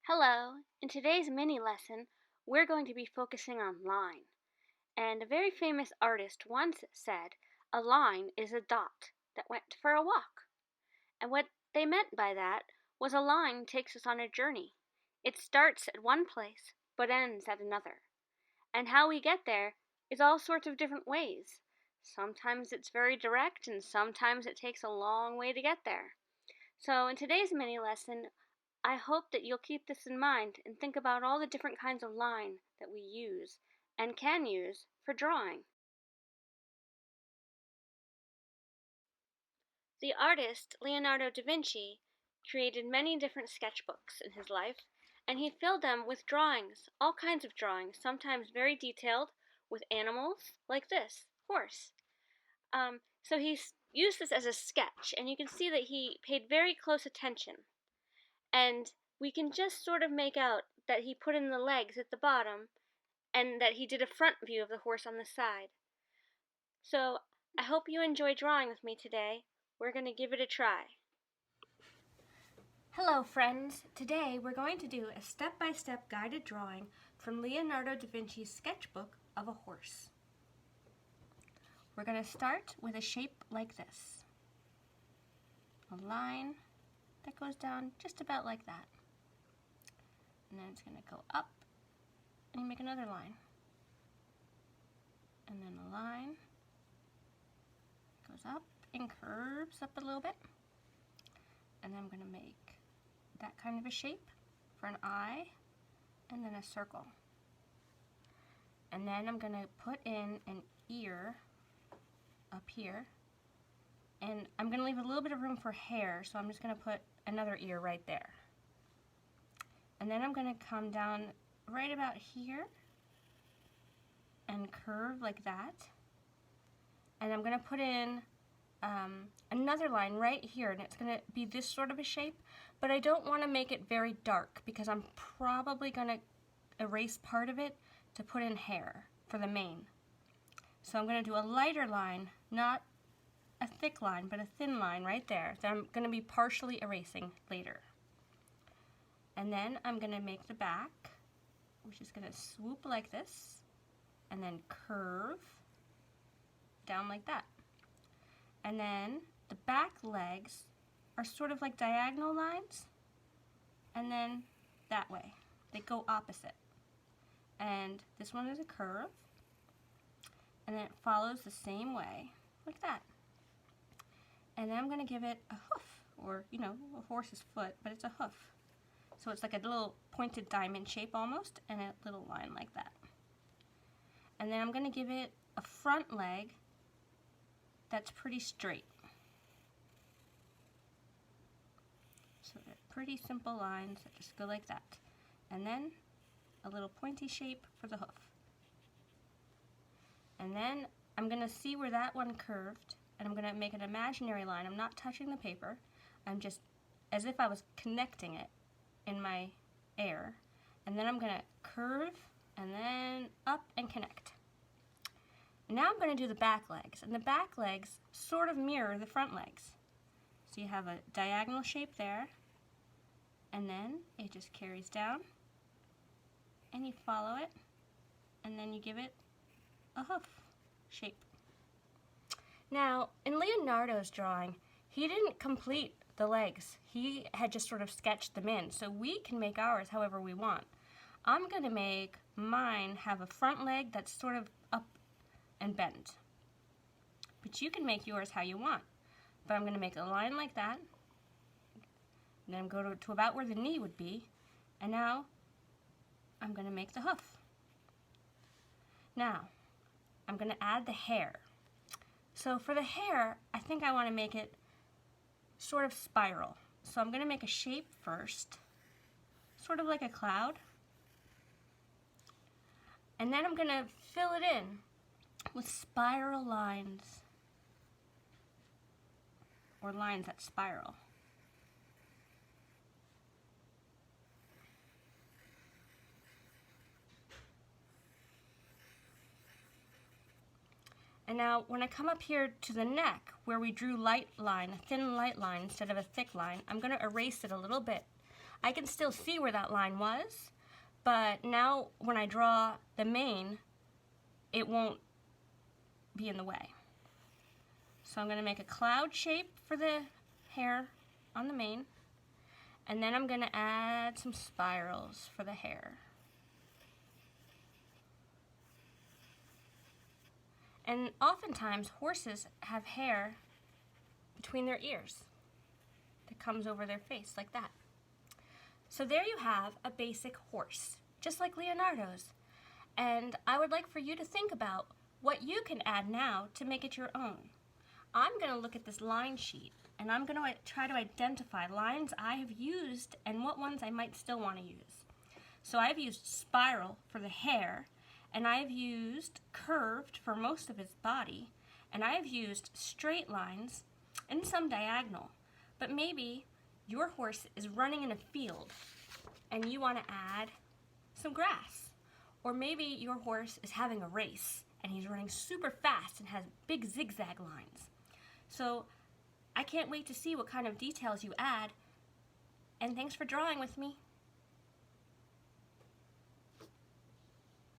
Hello! In today's mini lesson, we're going to be focusing on line. And a very famous artist once said, "A line is a dot that went for a walk." And what they meant by that was a line takes us on a journey. It starts at one place, but ends at another. And how we get there is all sorts of different ways. Sometimes it's very direct, and sometimes it takes a long way to get there. So in today's mini lesson, I hope that you'll keep this in mind and think about all the different kinds of line that we use and can use for drawing. The artist Leonardo DaVinci created many different sketchbooks in his life, and he filled them with drawings, all kinds of drawings, sometimes very detailed, with animals, like this horse. So he used this as a sketch, and you can see that he paid very close attention. And we can just sort of make out that he put in the legs at the bottom and that he did a front view of the horse on the side. So I hope you enjoy drawing with me today. We're going to give it a try. Hello friends! Today we're going to do a step-by-step guided drawing from Leonardo da Vinci's sketchbook of a horse. We're going to start with a shape like this. A line that goes down just about like that. And then it's going to go up and you make another line. And then a line goes up and curves up a little bit. And then I'm going to make that kind of a shape for an eye and then a circle. And then I'm going to put in an ear up here. And I'm going to leave a little bit of room for hair, so I'm just going to put another ear right there. And then I'm going to come down right about here and curve like that. And I'm going to put in another line right here, and it's going to be this sort of a shape, but I don't want to make it very dark because I'm probably going to erase part of it to put in hair for the mane. So I'm going to do a lighter line, not a thick line, but a thin line right there that I'm going to be partially erasing later. And then I'm going to make the back, which is going to swoop like this, and then curve down like that. And then the back legs are sort of like diagonal lines, and then that way. They go opposite. And this one is a curve, and then it follows the same way, like that. And then I'm going to give it a hoof, or, a horse's foot, but it's a hoof. So it's like a little pointed diamond shape almost, and a little line like that. And then I'm going to give it a front leg that's pretty straight. So they're pretty simple lines that just go like that. And then a little pointy shape for the hoof. And then I'm going to see where that one curved, and I'm going to make an imaginary line. I'm not touching the paper. I'm just as if I was connecting it in my air. And then I'm going to curve and then up and connect. And now I'm going to do the back legs, and the back legs sort of mirror the front legs. So you have a diagonal shape there, and then it just carries down, and you follow it, and then you give it a hoof shape. Now, in Leonardo's drawing, he didn't complete the legs. He had just sort of sketched them in, so we can make ours however we want. I'm going to make mine have a front leg that's sort of up and bent. But you can make yours how you want. But I'm going to make a line like that, and then go to about where the knee would be, and now I'm going to make the hoof. Now, I'm going to add the hair. So for the hair, I think I want to make it sort of spiral. So I'm going to make a shape first, sort of like a cloud. And then I'm going to fill it in with spiral lines, or lines that spiral. And now when I come up here to the neck, where we drew light line, a thin light line instead of a thick line, I'm going to erase it a little bit. I can still see where that line was, but now when I draw the mane, it won't be in the way. So I'm going to make a cloud shape for the hair on the mane, and then I'm going to add some spirals for the hair. And oftentimes horses have hair between their ears that comes over their face like that. So there you have a basic horse, just like Leonardo's. And I would like for you to think about what you can add now to make it your own. I'm going to look at this line sheet and I'm going to try to identify lines I have used and what ones I might still want to use. So I've used spiral for the hair, and I've used curved for most of his body, and I've used straight lines and some diagonal. But maybe your horse is running in a field and you want to add some grass. Or maybe your horse is having a race and he's running super fast and has big zigzag lines. So I can't wait to see what kind of details you add, and thanks for drawing with me.